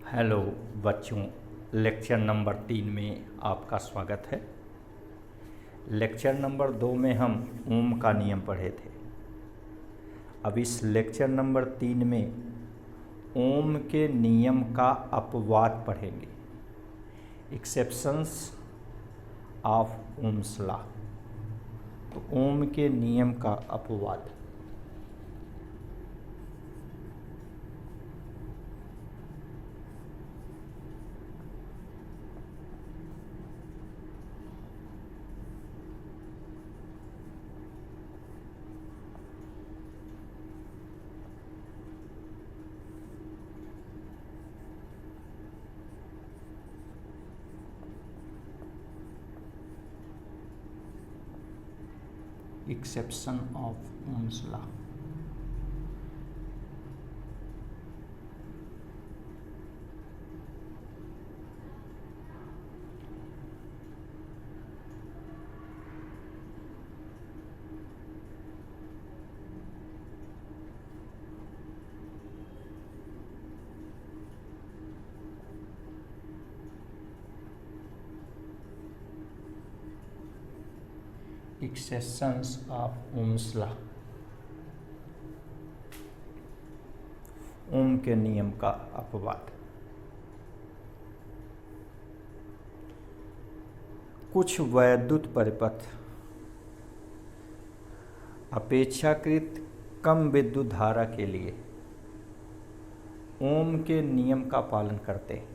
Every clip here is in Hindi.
हेलो बच्चों, लेक्चर नंबर 3 में आपका स्वागत है। लेक्चर नंबर 2 में हम ओम का नियम पढ़े थे। अब इस लेक्चर नंबर 3 में ओम के नियम का अपवाद पढ़ेंगे, एक्सेप्शंस ऑफ ओम्स लॉ। तो ओम के नियम का अपवाद। Exception of Ohm's law. Exceptions of Ohm's law. Ohm के नियम का अपवाद। कुछ वैद्युत परिपथ अपेक्षाकृत कम विद्युत धारा के लिए ओम के नियम का पालन करते हैं,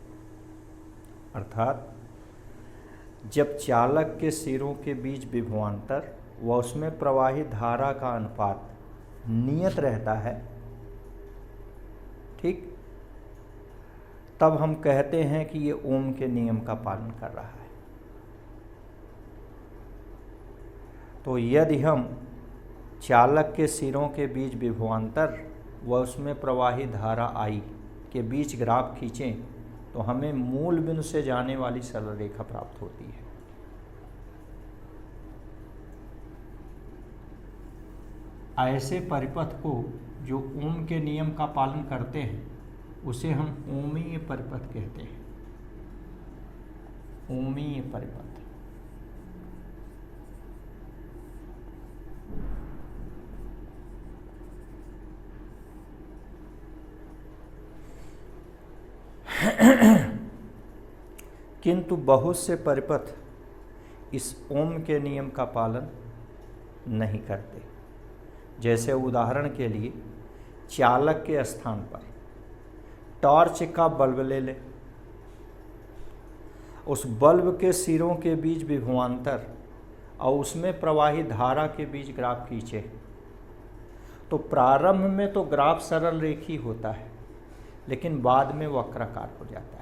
अर्थात जब चालक के सिरों के बीच विभवांतर व उसमें प्रवाहित धारा का अनुपात नियत रहता है, ठीक, तब हम कहते हैं कि ये ओम के नियम का पालन कर रहा है। तो यदि हम चालक के सिरों के बीच विभवांतर व उसमें प्रवाहित धारा I के बीच ग्राफ खींचें तो हमें मूल बिंदु से जाने वाली सरल रेखा प्राप्त होती है। ऐसे परिपथ को जो ओम के नियम का पालन करते हैं उसे हम ओमीय परिपथ कहते हैं। ओमीय परिपथ। किंतु बहुत से परिपथ इस ओम के नियम का पालन नहीं करते। जैसे उदाहरण के लिए चालक के स्थान पर टॉर्च का बल्ब ले लें। उस बल्ब के सिरों के बीच विभवांतर और उसमें प्रवाहित धारा के बीच ग्राफ खींचे तो प्रारंभ में तो ग्राफ सरल रेखी होता है, लेकिन बाद में वक्राकार हो जाता है।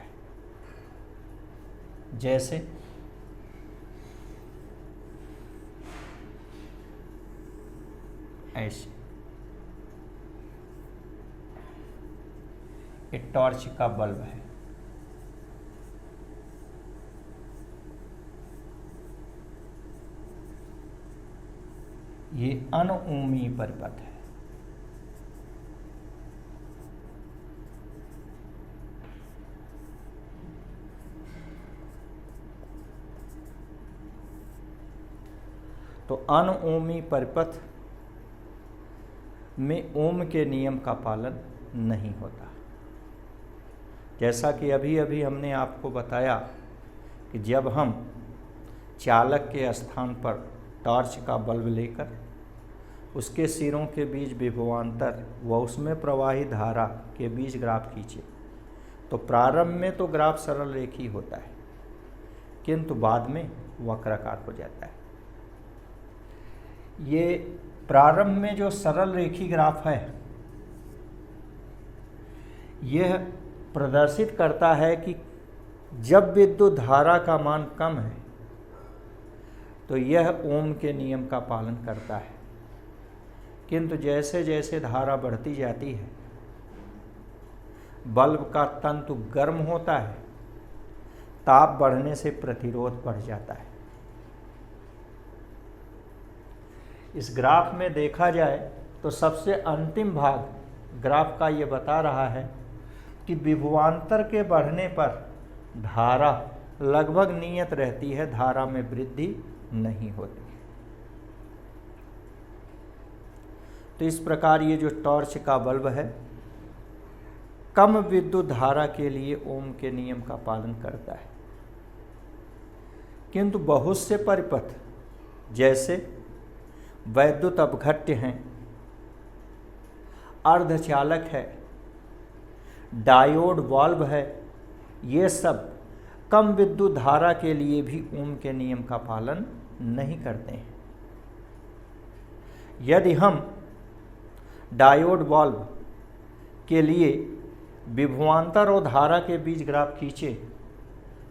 जैसे ऐसे एक टॉर्च का बल्ब है, ये अनओमीय परिपथ है। तो अनओमीय परिपथ में ओम के नियम का पालन नहीं होता। जैसा कि अभी अभी हमने आपको बताया कि जब हम चालक के स्थान पर टॉर्च का बल्ब लेकर उसके सिरों के बीच विभवांतर व उसमें प्रवाहित धारा के बीच ग्राफ खींचे तो प्रारंभ में तो ग्राफ सरल रेखी होता है, किंतु बाद में वक्राकार हो जाता है। ये प्रारंभ में जो सरल रेखी ग्राफ है यह प्रदर्शित करता है कि जब विद्युत धारा का मान कम है तो यह ओम के नियम का पालन करता है, किंतु जैसे जैसे धारा बढ़ती जाती है बल्ब का तंतु गर्म होता है, ताप बढ़ने से प्रतिरोध बढ़ जाता है। इस ग्राफ में देखा जाए तो सबसे अंतिम भाग ग्राफ का ये बता रहा है कि विभवांतर के बढ़ने पर धारा लगभग नियत रहती है, धारा में वृद्धि नहीं होती। तो इस प्रकार ये जो टॉर्च का बल्ब है कम विद्युत धारा के लिए ओम के नियम का पालन करता है, किंतु बहुत से परिपथ जैसे वैद्युत अपघट्य हैं, अर्धचालक है, डायोड वाल्व है, ये सब कम विद्युत धारा के लिए भी ओम के नियम का पालन नहीं करते हैं। यदि हम डायोड वाल्व के लिए विभवांतर और धारा के बीच ग्राफ खींचे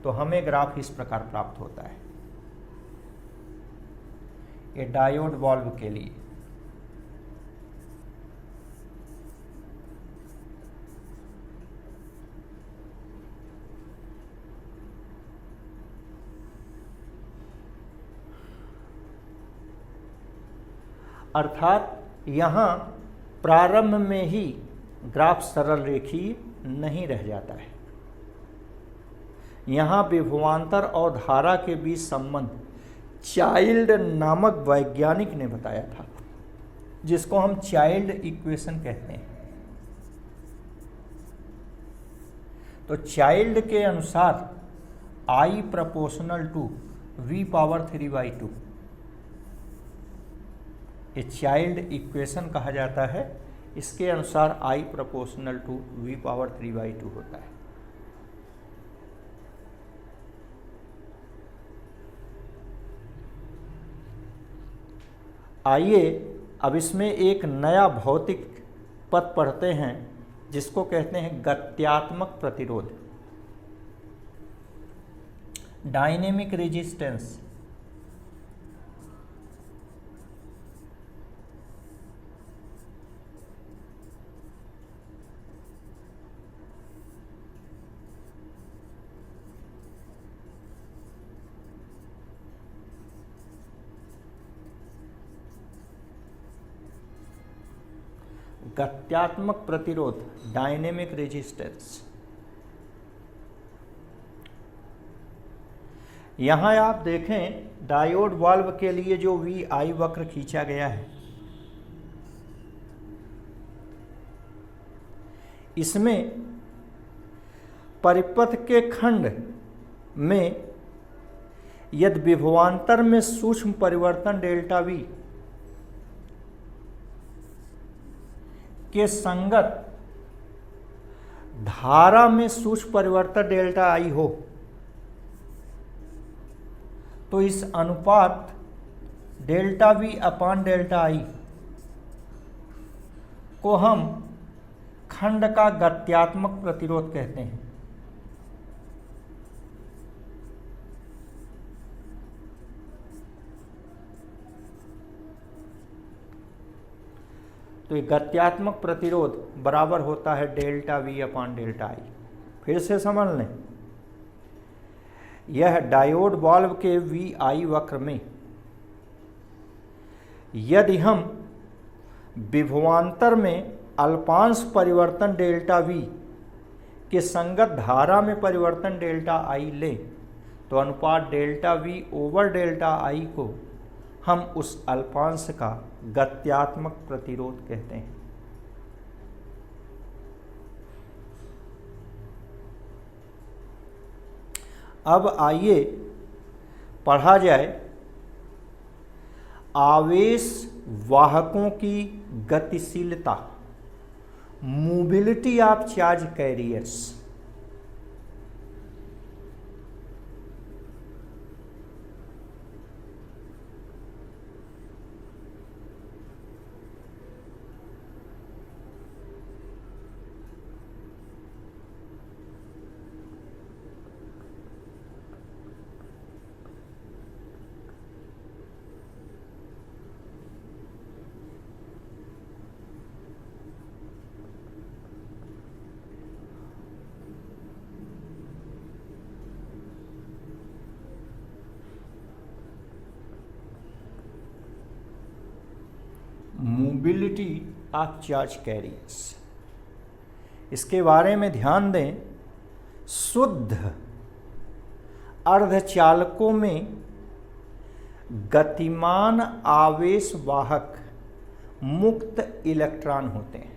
तो हमें ग्राफ इस प्रकार प्राप्त होता है। ये डायोड वाल्व के लिए अर्थात यहाँ प्रारंभ में ही ग्राफ सरल रेखीय नहीं रह जाता है। यहाँ विभवांतर और धारा के बीच संबंध चाइल्ड नामक वैज्ञानिक ने बताया था, जिसको हम चाइल्ड इक्वेशन कहते हैं। तो चाइल्ड के अनुसार I प्रोपोर्शनल टू v⁴/2 ये चाइल्ड इक्वेशन कहा जाता है। इसके अनुसार I प्रोपोर्शनल टू v⁴/2 होता है। आइए अब इसमें एक नया भौतिक पद पढ़ते हैं जिसको कहते हैं गत्यात्मक प्रतिरोध, डायनेमिक रेजिस्टेंस। गत्यात्मक प्रतिरोध, डायनेमिक रेजिस्टेंस। यहां आप देखें डायोड वाल्व के लिए जो VI वक्र खींचा गया है, इसमें परिपथ के खंड में यदि विभवांतर में सूक्ष्म परिवर्तन डेल्टा V के संगत धारा में सूक्ष्म परिवर्तन डेल्टा I हो तो इस अनुपात डेल्टा V/डेल्टा I को हम खंड का गत्यात्मक प्रतिरोध कहते हैं। तो ये गत्यात्मक प्रतिरोध बराबर होता है डेल्टा V/डेल्टा I। फिर से समझ लें, यह डायोड वाल्व के VI वक्र में यदि हम विभवांतर में अल्पांश परिवर्तन डेल्टा V के संगत धारा में परिवर्तन डेल्टा I लें तो अनुपात डेल्टा V/डेल्टा I को हम उस अल्पांश का गत्यात्मक प्रतिरोध कहते हैं। अब आइए पढ़ा जाए आवेश वाहकों की गतिशीलता, mobility of charge carriers. Mobility of charge carriers, इसके बारे में ध्यान दें। शुद्ध अर्धचालकों में गतिमान आवेश वाहक मुक्त इलेक्ट्रॉन होते हैं।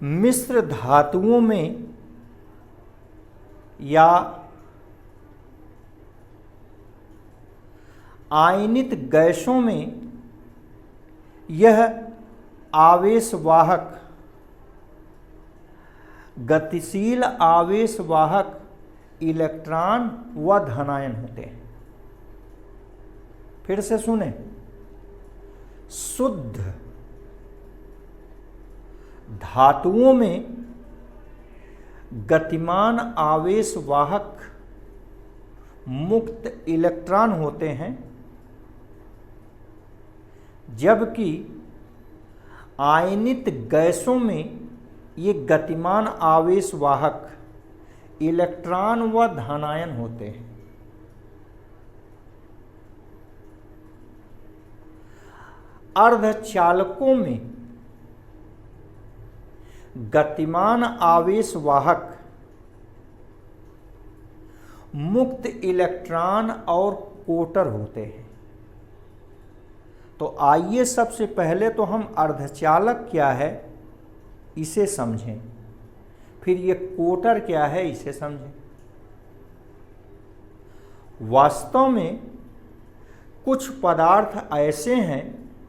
मिश्र धातुओं में या आयनित गैसों में यह आवेश वाहक गतिशील आवेश वाहक इलेक्ट्रॉन व धनायन होते हैं। फिर से सुने, शुद्ध धातुओं में गतिमान आवेश वाहक मुक्त इलेक्ट्रॉन होते हैं, जबकि आयनित गैसों में ये गतिमान आवेश वाहक इलेक्ट्रॉन व धनायन होते हैं। अर्धचालकों में गतिमान आवेश वाहक मुक्त इलेक्ट्रॉन और कोटर होते हैं। तो आइए सबसे पहले तो हम अर्धचालक क्या है इसे समझें, फिर ये कोटर क्या है इसे समझें। वास्तव में कुछ पदार्थ ऐसे हैं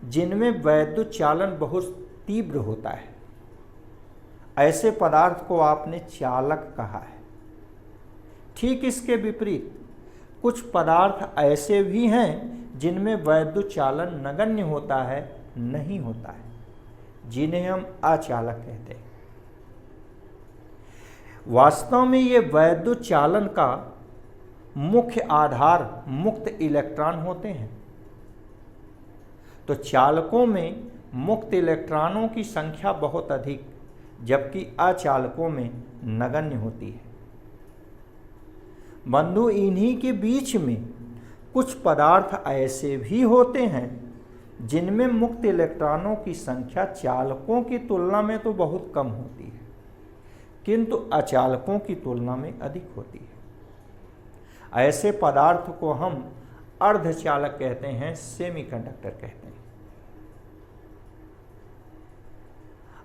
जिनमें वैद्युत चालन बहुत तीव्र होता है। ऐसे पदार्थ को आपने चालक कहा है। ठीक इसके विपरीत कुछ पदार्थ ऐसे भी हैं जिनमें वैद्युत चालन नगण्य होता है, नहीं होता है, जिन्हें हम अचालक कहते हैं। वास्तव में ये वैद्युत चालन का मुख्य आधार मुक्त इलेक्ट्रॉन होते हैं। तो चालकों में मुक्त इलेक्ट्रॉनों की संख्या बहुत अधिक, जबकि अचालकों में नगण्य होती है। बंधु, इन्हीं के बीच में कुछ पदार्थ ऐसे भी होते हैं जिनमें मुक्त इलेक्ट्रॉनों की संख्या चालकों की तुलना में तो बहुत कम होती है, किंतु अचालकों की तुलना में अधिक होती है। ऐसे पदार्थ को हम अर्धचालक कहते हैं, सेमीकंडक्टर कहते हैं।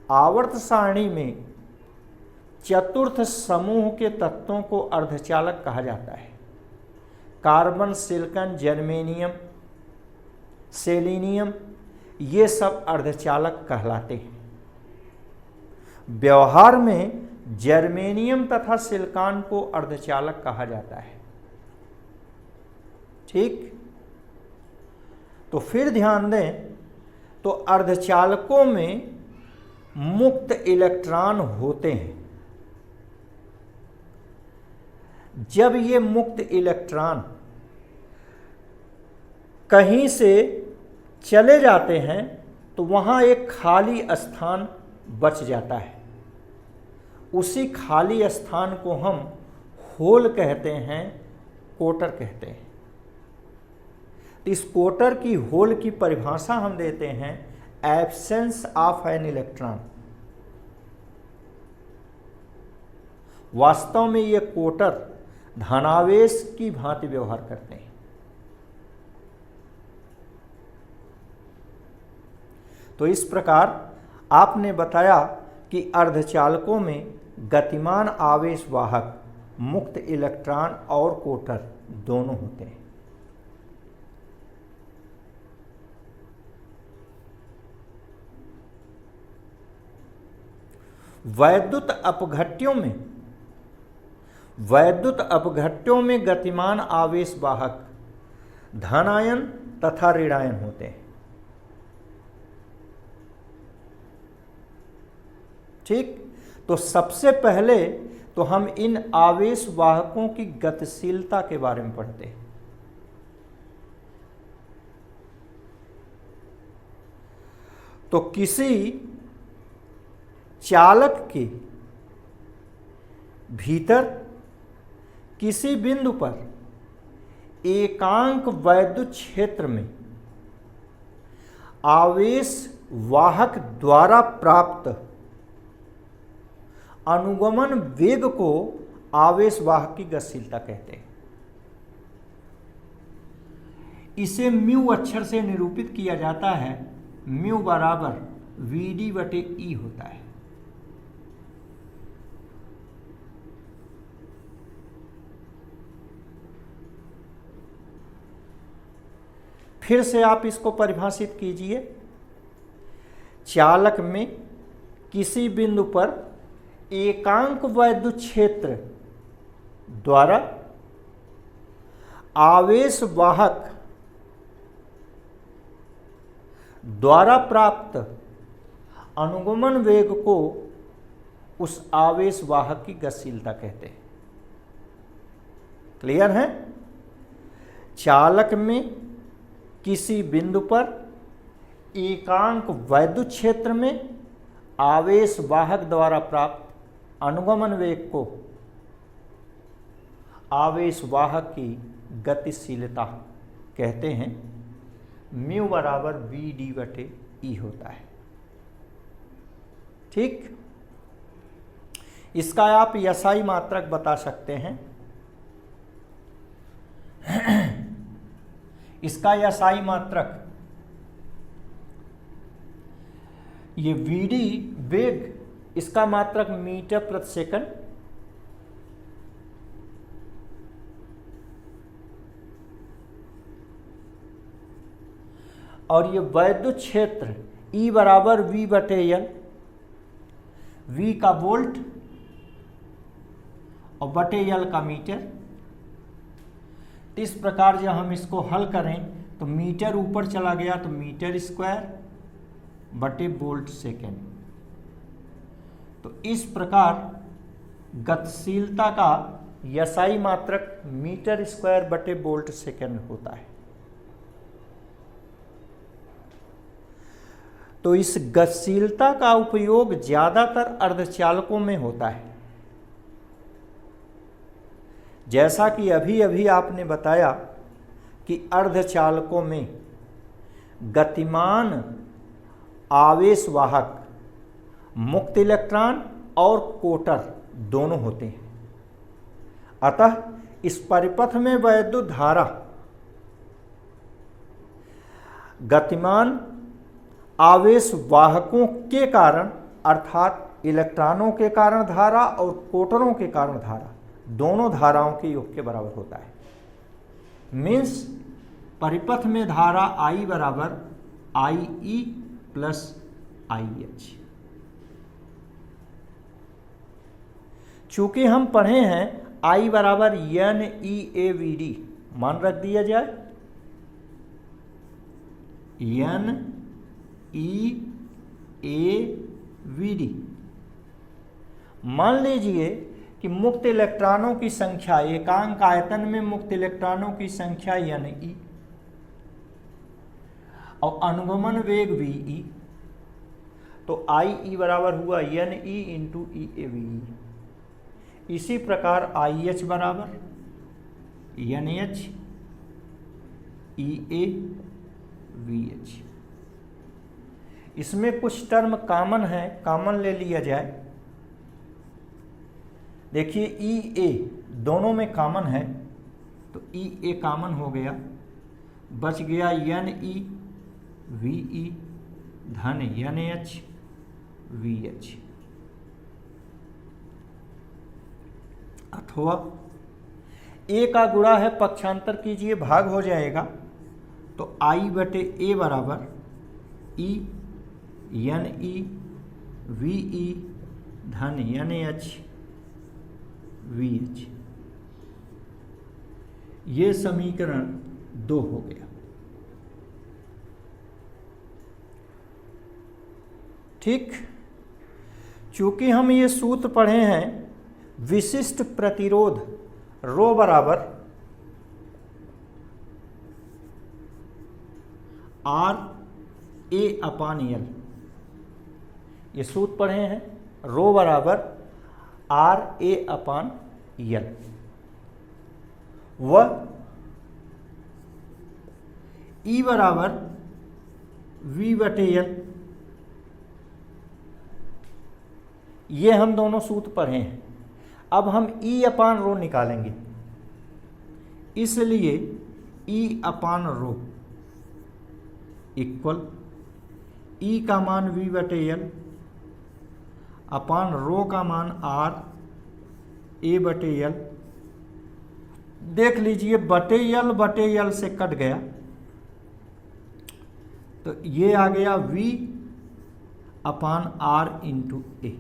आवर्त सारणी में चतुर्थ समूह के तत्वों को अर्धचालक कहा जाता है। कार्बन, सिलिकॉन, जर्मेनियम, सेलेनियम, ये सब अर्धचालक कहलाते हैं। व्यवहार में जर्मेनियम तथा सिलिकॉन को अर्धचालक कहा जाता है। ठीक, तो फिर ध्यान दें, तो अर्धचालकों में मुक्त इलेक्ट्रॉन होते हैं। जब ये मुक्त इलेक्ट्रॉन कहीं से चले जाते हैं तो वहाँ एक खाली स्थान बच जाता है। उसी खाली स्थान को हम होल कहते हैं, कोटर कहते हैं। इस कोटर की, होल की परिभाषा हम देते हैं एब्सेंस ऑफ एन इलेक्ट्रॉन। वास्तव में ये कोटर धनावेश की भांति व्यवहार करते हैं। तो इस प्रकार आपने बताया कि अर्धचालकों में गतिमान आवेश वाहक मुक्त इलेक्ट्रॉन और कोटर दोनों होते हैं। वैद्युत अपघट्यों में गतिमान आवेश वाहक धनायन तथा ऋणायन होते हैं। ठीक, तो सबसे पहले तो हम इन आवेश वाहकों की गतिशीलता के बारे में पढ़ते हैं। तो किसी चालक के भीतर किसी बिंदु पर एकांक वैद्युत क्षेत्र में आवेश वाहक द्वारा प्राप्त अनुगमन वेग को आवेश वाहक की गतिशीलता कहते हैं। इसे म्यू अक्षर से निरूपित किया जाता है। म्यू बराबर वीडी बटे ई होता है। फिर से आप इसको परिभाषित कीजिए। चालक में किसी बिंदु पर एकांक वैद्युत क्षेत्र द्वारा आवेश वाहक द्वारा प्राप्त अनुगमन वेग को उस आवेश वाहक की गतिशीलता कहते हैं। क्लियर है? चालक में किसी बिंदु पर एकांक वैद्युत क्षेत्र में आवेश वाहक द्वारा प्राप्त अनुगमन वेग को आवेश वाहक की गतिशीलता कहते हैं। म्यू बराबर वी डी बटे ई होता है। ठीक, इसका आप एसआई मात्रक बता सकते हैं। इसका एसआई मात्रक ये वीडी वेग, इसका मात्रक मीटर प्रति सेकंड, और ये वैद्युत क्षेत्र E बराबर V बटे L, V का वोल्ट और बटे L का मीटर। इस प्रकार जब हम इसको हल करें तो मीटर ऊपर चला गया तो मीटर स्क्वायर बटे वोल्ट सेकेंड। तो इस प्रकार गतिशीलता का एसआई मात्रक मीटर स्क्वायर बटे वोल्ट सेकेंड होता है। तो इस गतिशीलता का उपयोग ज्यादातर अर्धचालकों में होता है। जैसा कि अभी अभी आपने बताया कि अर्धचालकों में गतिमान आवेश वाहक मुक्त इलेक्ट्रॉन और कोटर दोनों होते हैं। अतः इस परिपथ में वैद्युत धारा गतिमान आवेश वाहकों के कारण अर्थात इलेक्ट्रॉनों के कारण धारा और कोटरों के कारण धारा, दोनों धाराओं के योग के बराबर होता है। मीन्स परिपथ में धारा I बराबर IE प्लस IH। चूंकि हम पढ़े हैं I बराबर NEAVD, मान रख दिया जाए NEAVD। मान लीजिए कि मुक्त इलेक्ट्रॉनों की संख्या, एकांक आयतन में मुक्त इलेक्ट्रॉनों की संख्या Ne और अनुगमन वेग VE, तो IE बराबर हुआ NE इंटू EAVE। इसी प्रकार IH बराबर NH EAVH। इसमें कुछ टर्म कॉमन है, कॉमन ले लिया जाए। देखिए EA दोनों में कॉमन है तो EA कॉमन हो गया, बच गया NE VE धन NH VH। अथवा A का गुणा है, पक्षांतर कीजिए, भाग हो जाएगा। तो I बटे A बराबर E NE VE धन NH VH। ये समीकरण 2 हो गया। ठीक, चूंकि हम ये सूत्र पढ़े हैं, विशिष्ट प्रतिरोध रो बराबर RA अपान L, ये सूत्र पढ़े हैं। रो बराबर RA अपान L व E बराबर V/L। ये हम दोनों सूत्र पढ़े हैं। अब हम E/ρ निकालेंगे, इसलिए E/ρ इक्वल E का मान V/L अपान रो का मान R A/L। देख लीजिए बटे L से कट गया, तो ये आ गया V/R इंटू ए।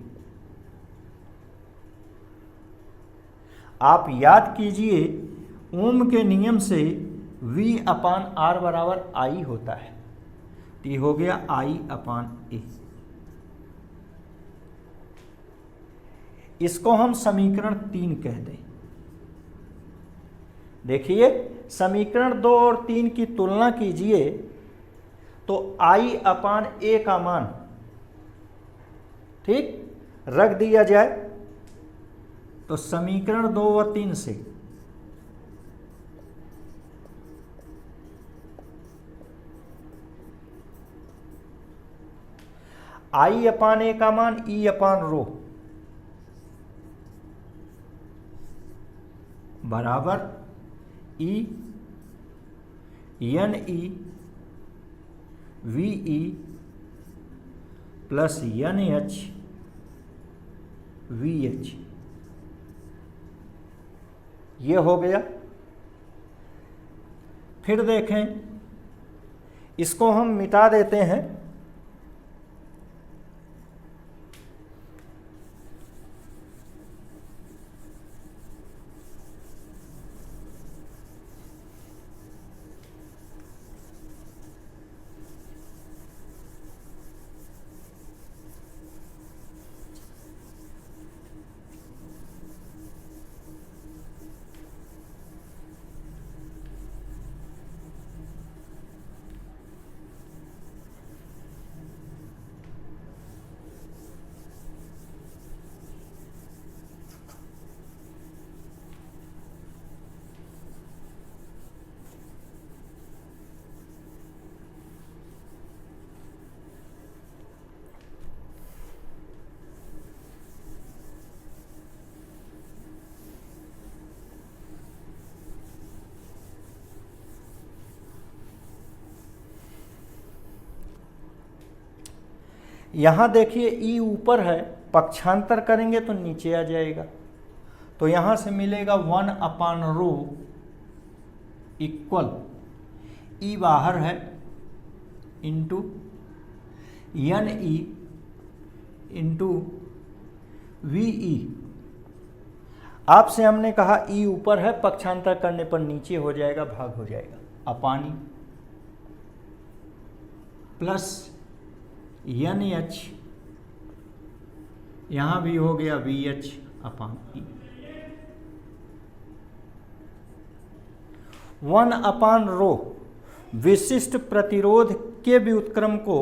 आप याद कीजिए ओम के नियम से V/R बराबर I होता है, तो ये हो गया I/A। इसको हम समीकरण 3 कह दें। देखिए समीकरण 2 और 3 की तुलना कीजिए तो I/A का मान ठीक रख दिया जाए तो समीकरण 2 व 3 से I/A का मान E/ρ बराबर NE VE plus NH VH, ये हो गया। फिर देखें, इसको हम मिटा देते हैं। यहाँ देखिए ई ऊपर है, पक्षांतर करेंगे तो नीचे आ जाएगा, तो यहाँ से मिलेगा 1/ρ इक्वल ई बाहर है इंटू NE इंटू VE। आपसे हमने कहा ई ऊपर है, पक्षांतर करने पर नीचे हो जाएगा, भाग हो जाएगा, अपानी प्लस NH, यहाँ भी हो गया VH अपान E। 1/ρ विशिष्ट प्रतिरोध के व्युत्क्रम को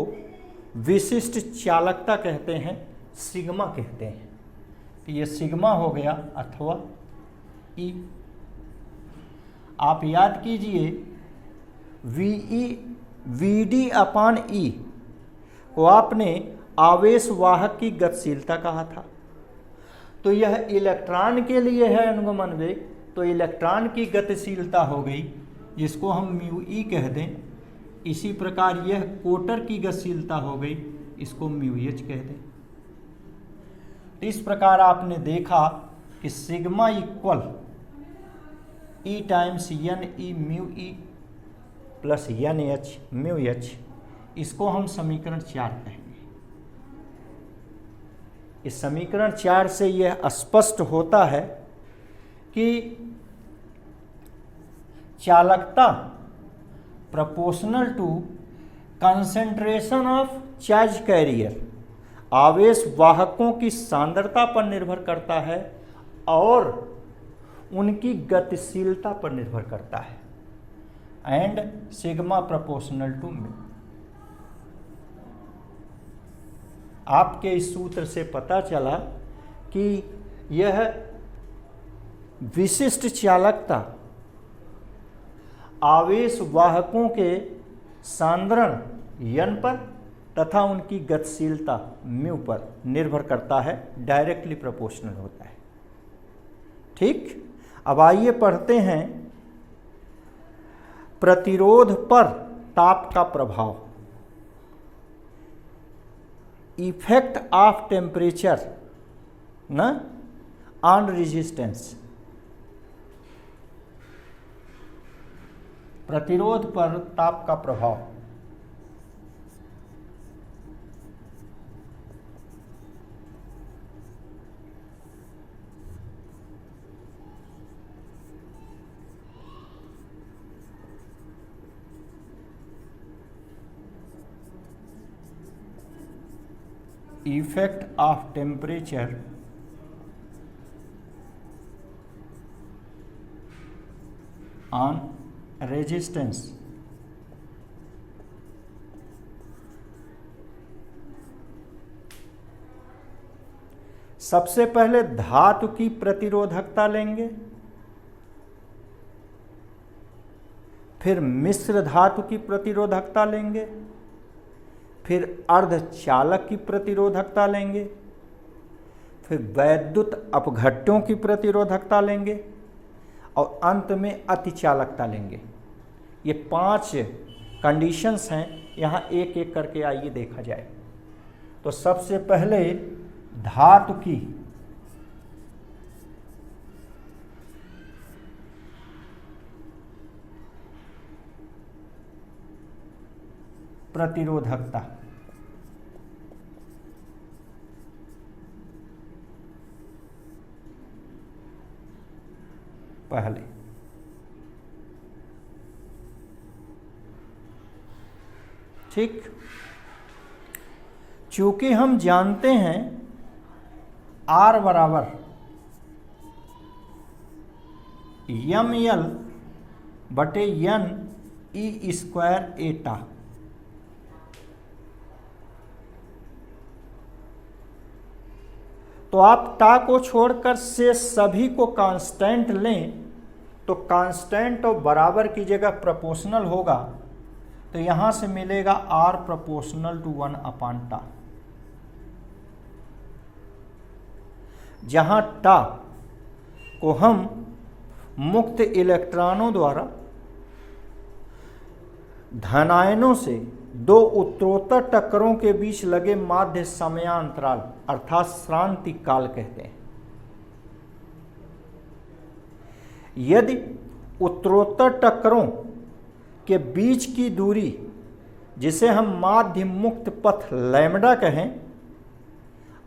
विशिष्ट चालकता कहते हैं, सिग्मा कहते हैं। तो ये सिग्मा हो गया अथवा E। आप याद कीजिए VD अपान E को आपने आवेश वाहक की गतिशीलता कहा था, तो यह इलेक्ट्रॉन के लिए है अनुगमन वेग, तो इलेक्ट्रॉन की गतिशीलता हो गई जिसको हम μe कह दें। इसी प्रकार यह कोटर की गतिशीलता हो गई, इसको μh कह दें। तो इस प्रकार आपने देखा कि sigma equal E times NE μe plus NH μh, इसको हम समीकरण 4 कहेंगे। इस समीकरण 4 से यह स्पष्ट होता है कि चालकता proportional to concentration of charge carrier आवेश वाहकों की सांद्रता पर निर्भर करता है और उनकी गतिशीलता पर निर्भर करता है, and sigma proportional to mu. आपके इस सूत्र से पता चला कि यह विशिष्ट चालकता आवेश वाहकों के सांद्रण n पर तथा उनकी गतिशीलता म्यू पर निर्भर करता है, डायरेक्टली प्रोपोर्शनल होता है। ठीक, अब आइए पढ़ते हैं प्रतिरोध पर ताप का प्रभाव। इफेक्ट ऑफ टेम्परेचर ना ऑन रेजिस्टेंस, प्रतिरोध पर ताप का प्रभाव। Effect of temperature on resistance। सबसे पहले धातु की प्रतिरोधकता लेंगे, फिर मिश्र धातु की प्रतिरोधकता लेंगे, फिर अर्धचालक की प्रतिरोधकता लेंगे, फिर वैद्युत अपघट्यों की प्रतिरोधकता लेंगे और अंत में अतिचालकता लेंगे। ये 5 कंडीशंस हैं, यहाँ एक एक करके आइए देखा जाए। तो सबसे पहले धातु की प्रतिरोधकता। पहले ठीक, चूंकि हम जानते हैं R बराबर ml बटे n ई स्क्वायर एटा, तो आप टा को छोड़कर से सभी को कांस्टेंट लें तो कांस्टेंट और बराबर की जगह प्रोपोर्शनल होगा, तो यहां से मिलेगा R प्रोपोर्शनल टू 1 अपान टा, जहां टा को हम मुक्त इलेक्ट्रॉनों द्वारा धनायनों से 2 उत्तरोत्तर टक्करों के बीच लगे माध्य समयांतराल अर्थात श्रांति काल कहते हैं। यदि उत्तरोत्तर टक्करों के बीच की दूरी, जिसे हम माध्य मुक्त पथ लैम्डा कहें,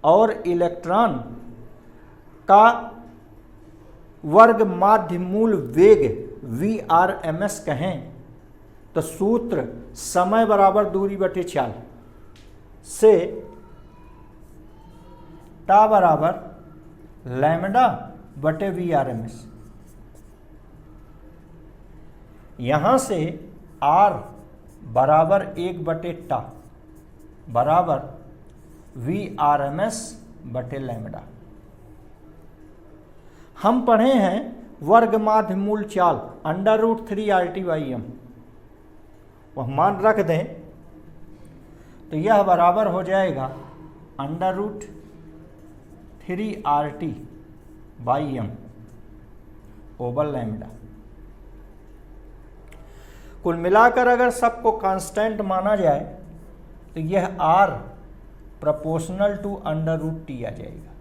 और इलेक्ट्रॉन का वर्ग माध्य मूल वेग Vrms कहें, तो सूत्र समय बराबर दूरी बटे चाल से टा बराबर लैम्डा बटे Vrms। यहां से R बराबर 1 बटे टा बराबर Vrms बटे लैम्डा। हम पढ़े हैं वर्ग माध्य मूल चाल √3 RT/m, वह मान रख दें तो यह बराबर हो जाएगा √3 RT/m ओवर लैम्डा। कुल मिलाकर अगर सबको कांस्टेंट माना जाए तो यह R प्रोपोर्शनल टू √T आ जाएगा,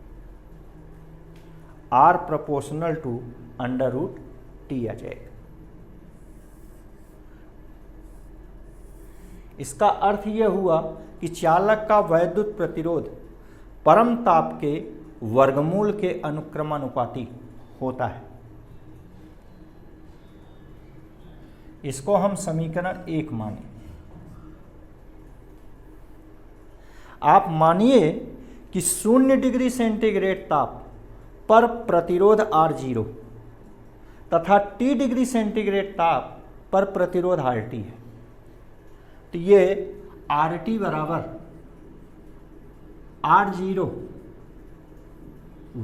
R प्रोपोर्शनल टू √T आ जाएगा। इसका अर्थ यह हुआ कि चालक का वैद्युत प्रतिरोध परम ताप के वर्गमूल के अनुक्रमानुपाती होता है। इसको हम समीकरण 1 माने। आप मानिए कि 0 डिग्री सेंटीग्रेड ताप पर प्रतिरोध R0 तथा T डिग्री सेंटीग्रेड ताप पर प्रतिरोध RT है, तो ये RT बराबर R0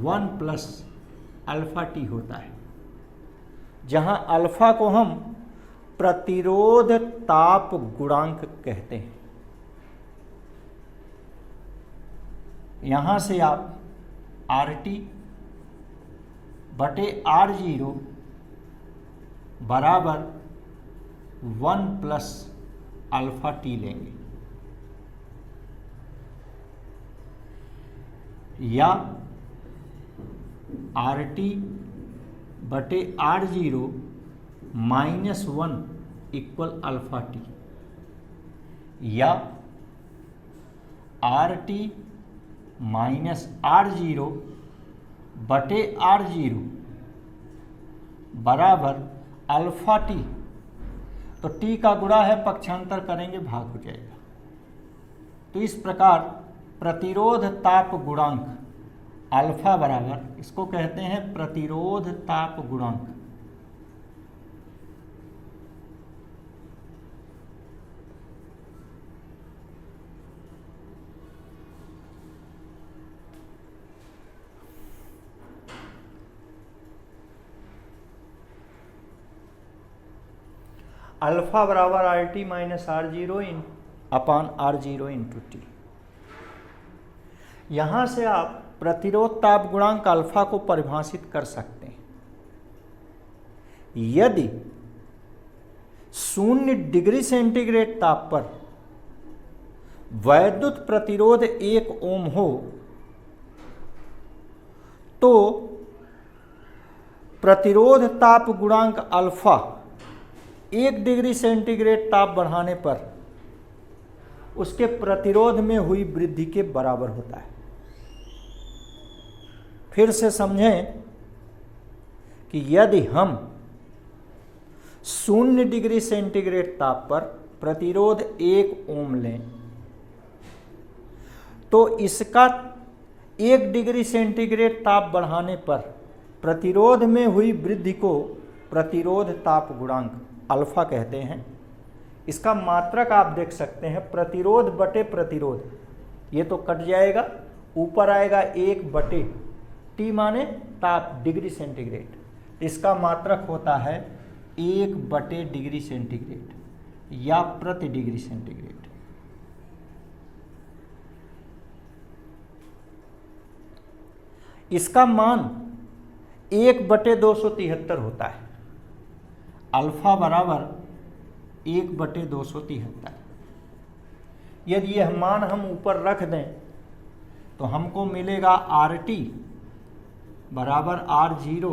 1 प्लस अल्फा टी होता है, जहां अल्फा को हम प्रतिरोध ताप गुणांक कहते हैं। यहाँ से आप RT बटे R0 बराबर 1 प्लस अल्फा टी लेंगे, या RT बटे R0 minus 1 equal alpha T, या RT माइनस R0 बटे R0 बराबर अल्फा टी। तो टी का गुणा है, पक्षांतर करेंगे भाग हो जाएगा। तो इस प्रकार प्रतिरोध ताप गुणांक अल्फा बराबर, इसको कहते हैं प्रतिरोध ताप गुणांक, अल्फा बराबर RT माइनस R0 अपान R0 इंटू टी। यहां से आप प्रतिरोध ताप गुणांक अल्फा को परिभाषित कर सकते हैं। यदि 0 डिग्री सेंटीग्रेड ताप पर वैद्युत प्रतिरोध 1 ओम हो तो प्रतिरोध ताप गुणांक अल्फा 1 डिग्री सेंटीग्रेड ताप बढ़ाने पर उसके प्रतिरोध में हुई वृद्धि के बराबर होता है। फिर से समझें कि यदि हम 0 डिग्री सेंटीग्रेड ताप पर प्रतिरोध 1 ओम लें तो इसका 1 डिग्री सेंटीग्रेड ताप बढ़ाने पर प्रतिरोध में हुई वृद्धि को प्रतिरोध ताप गुणांक अल्फा कहते हैं। इसका मात्रक आप देख सकते हैं, प्रतिरोध बटे प्रतिरोध, ये तो कट जाएगा, ऊपर आएगा 1 बटे टी माने ताप डिग्री सेंटीग्रेड। इसका मात्रक होता है 1 बटे डिग्री सेंटीग्रेड या प्रति डिग्री सेंटीग्रेड। इसका मान 1 बटे 273 होता है। अल्फा बराबर 1 बटे 273। यदि यह मान हम ऊपर रख दें तो हमको मिलेगा RT बराबर R0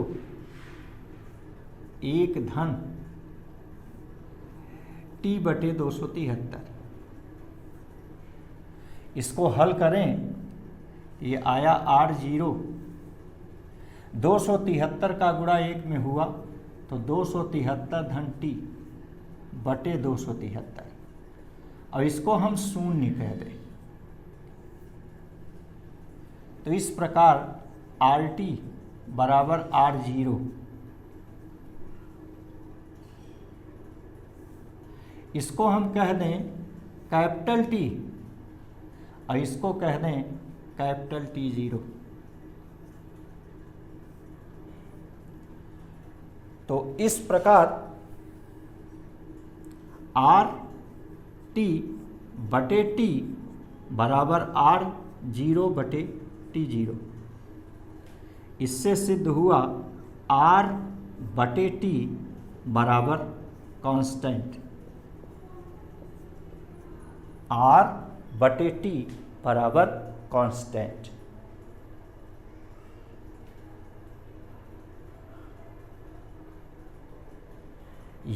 1 धन T बटे 273। इसको हल करें, ये आया R0, 273 का गुणा 1 में हुआ तो 273 धन T बटे 273, और इसको हम 0 कह दें। तो इस प्रकार RT बराबर R0, इसको हम कह दें कैपिटल T और इसको कह दें कैपिटल T0। तो इस प्रकार RT बटे T बराबर R0 बटे T0। इससे सिद्ध हुआ R बटे T बराबर कांस्टेंट, R बटे T बराबर कांस्टेंट।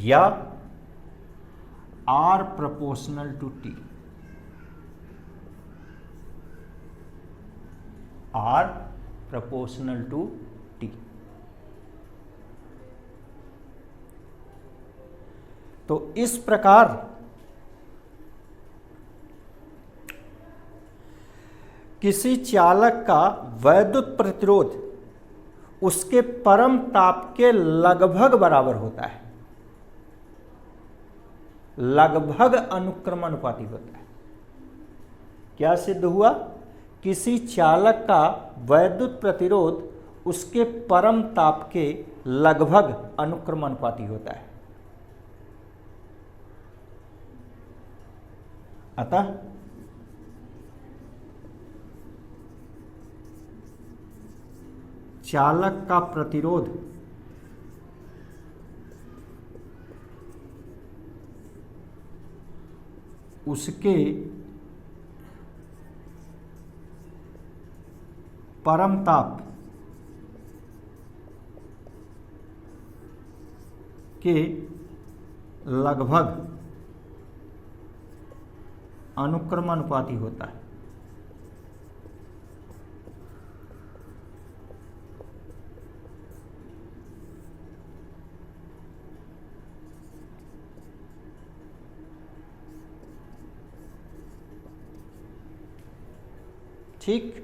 या R proportional to T, R proportional to T। तो इस प्रकार किसी चालक का वैद्युत प्रतिरोध उसके परम ताप के लगभग बराबर होता है, लगभग अनुक्रमानुपाती होता है। क्या सिद्ध हुआ? किसी चालक का वैद्युत प्रतिरोध उसके परम ताप के लगभग अनुक्रमानुपाती होता है। अतः चालक का प्रतिरोध उसके परम ताप के लगभग अनुक्रमानुपाती होता है। ठीक,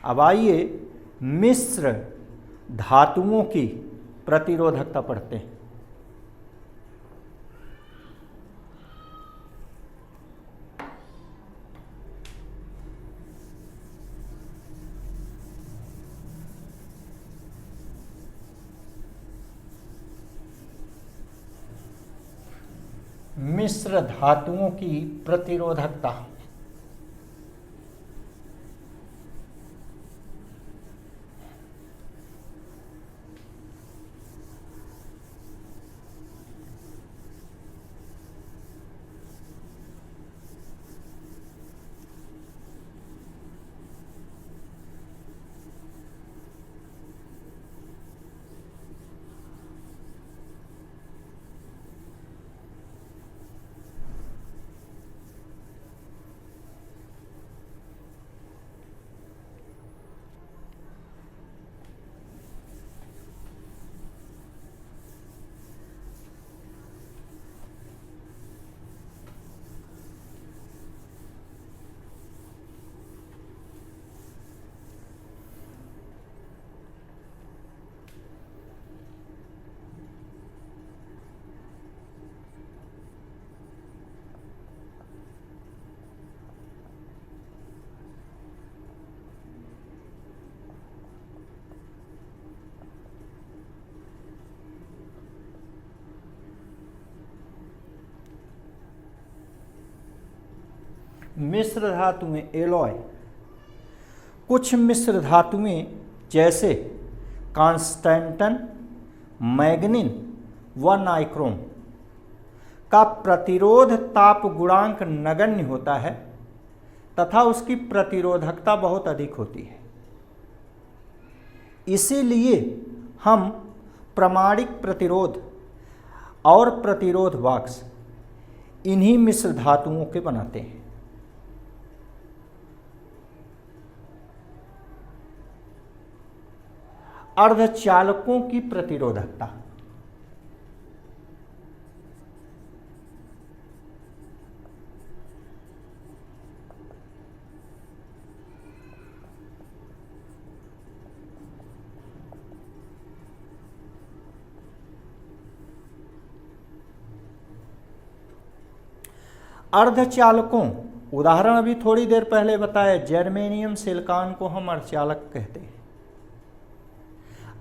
अब आइए मिश्र धातुओं की प्रतिरोधकता पढ़ते हैं। मिश्र धातुओं की प्रतिरोधकता। मिश्र धातुएं एलॉय। कुछ मिश्र धातुएं जैसे कांस्टेंटन, मैग्नीन व नाइक्रोम का प्रतिरोध ताप गुणांक नगण्य होता है तथा उसकी प्रतिरोधकता बहुत अधिक होती है। इसीलिए हम प्रामाणिक प्रतिरोध और प्रतिरोध बॉक्स इन्हीं मिश्र धातुओं के बनाते हैं। अर्धचालकों की प्रतिरोधकता। अर्धचालकों, उदाहरण अभी थोड़ी देर पहले बताया, जर्मेनियम सिलिकॉन को हम अर्धचालक कहते हैं।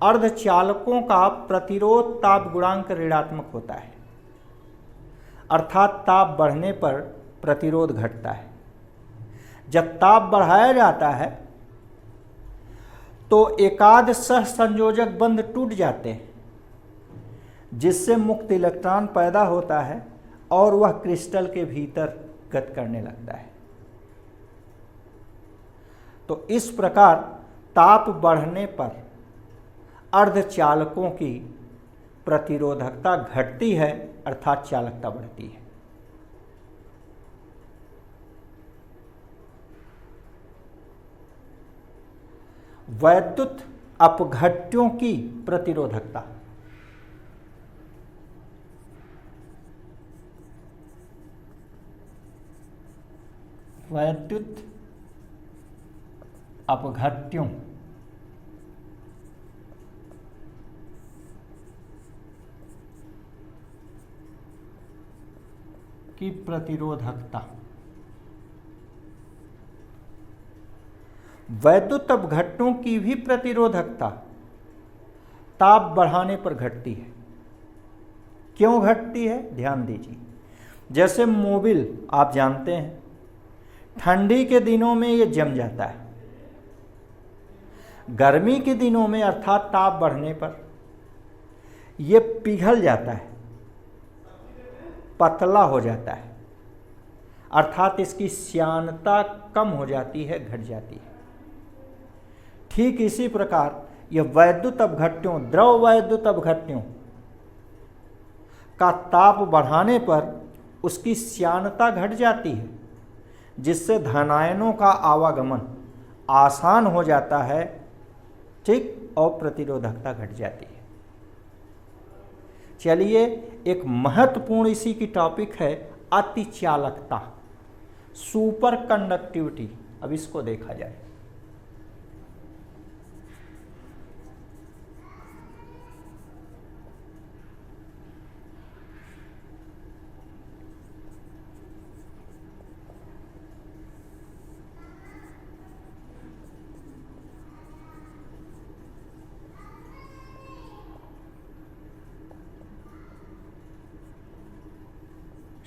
अर्धचालकों का प्रतिरोध ताप गुणांक ऋणात्मक होता है, अर्थात ताप बढ़ने पर प्रतिरोध घटता है। जब ताप बढ़ाया जाता है तो एकाध सहसंयोजक बंध टूट जाते हैं, जिससे मुक्त इलेक्ट्रॉन पैदा होता है और वह क्रिस्टल के भीतर गत करने लगता है। तो इस प्रकार ताप बढ़ने पर अर्धचालकों की प्रतिरोधकता घटती है, अर्थात चालकता बढ़ती है। वैद्युत अपघट्यों की प्रतिरोधकता। वैद्युत अपघट्यों की प्रतिरोधकता। वैद्युत अपघट्यों की भी प्रतिरोधकता ताप बढ़ाने पर घटती है। क्यों घटती है, ध्यान दीजिए। जैसे मोबिल आप जानते हैं, ठंडी के दिनों में ये जम जाता है, गर्मी के दिनों में अर्थात ताप बढ़ने पर ये पिघल जाता है, पतला हो जाता है, अर्थात इसकी श्यानता कम हो जाती है, घट जाती है। ठीक इसी प्रकार यह वैद्युत अपघट्यों, द्रव वैद्युत अपघट्यों का ताप बढ़ाने पर उसकी श्यानता घट जाती है, जिससे धनायनों का आवागमन आसान हो जाता है, ठीक, और प्रतिरोधकता घट जाती है। चलिए, एक महत्वपूर्ण इसी की टॉपिक है अतिचालकता, सुपर कंडक्टिविटी। अब इसको देखा जाए।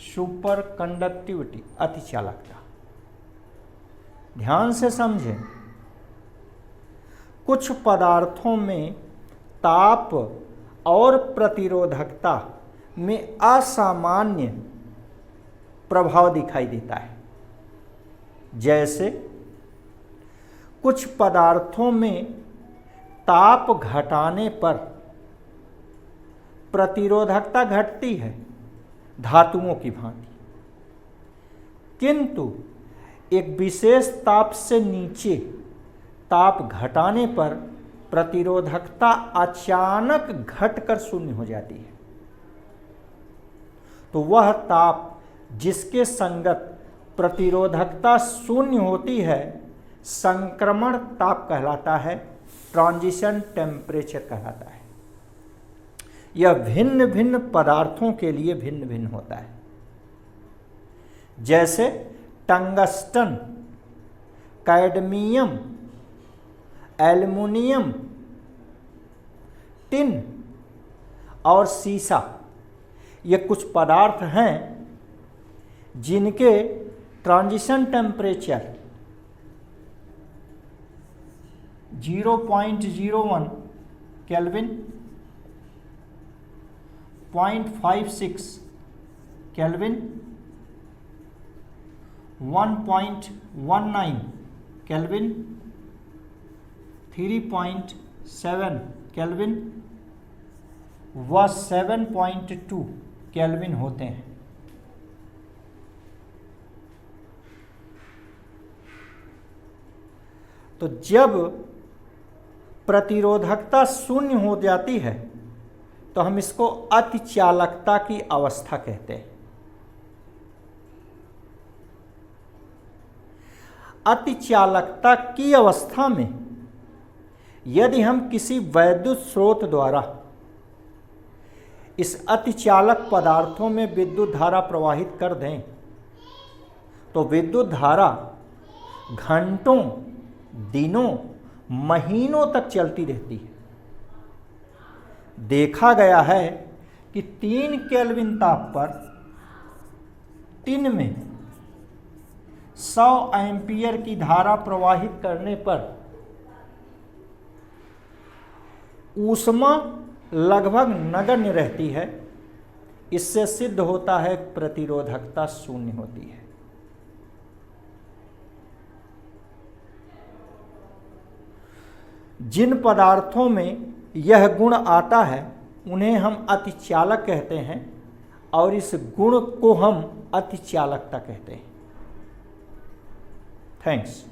सुपर कंडक्टिविटी, अतिचालकता, ध्यान से समझें। कुछ पदार्थों में ताप और प्रतिरोधकता में असामान्य प्रभाव दिखाई देता है। जैसे कुछ पदार्थों में ताप घटाने पर प्रतिरोधकता घटती है, धातुओं की भांति, किंतु एक विशेष ताप से नीचे ताप घटाने पर प्रतिरोधकता अचानक घटकर शून्य हो जाती है। तो वह ताप जिसके संगत प्रतिरोधकता शून्य होती है संक्रमण ताप कहलाता है, ट्रांजिशन टेम्परेचर कहलाता है। यह भिन्न भिन्न पदार्थों के लिए भिन्न भिन्न होता है। जैसे टंगस्टन, कैडमियम, एल्युमिनियम, टिन और सीसा, ये कुछ पदार्थ हैं जिनके transition temperature 0.01 kelvin, 0.56 kelvin, 1.19 kelvin, 3.7 kelvin व 7.2 केल्विन होते हैं। तो जब प्रतिरोधकता शून्य हो जाती है तो हम इसको अतिचालकता की अवस्था कहते हैं। अतिचालकता की अवस्था में यदि हम किसी वैद्युत स्रोत द्वारा इस अतिचालक पदार्थों में विद्युत धारा प्रवाहित कर दें तो विद्युत धारा घंटों, दिनों, महीनों तक चलती रहती है। देखा गया है कि 3 केल्विन ताप पर टिन में 100 एम्पीयर की धारा प्रवाहित करने पर ऊष्मा लगभग नगण्य रहती है। इससे सिद्ध होता है प्रतिरोधकता शून्य होती है। जिन पदार्थों में यह गुण आता है उन्हें हम अतिचालक कहते हैं और इस गुण को हम अतिचालकता कहते हैं। थैंक्स।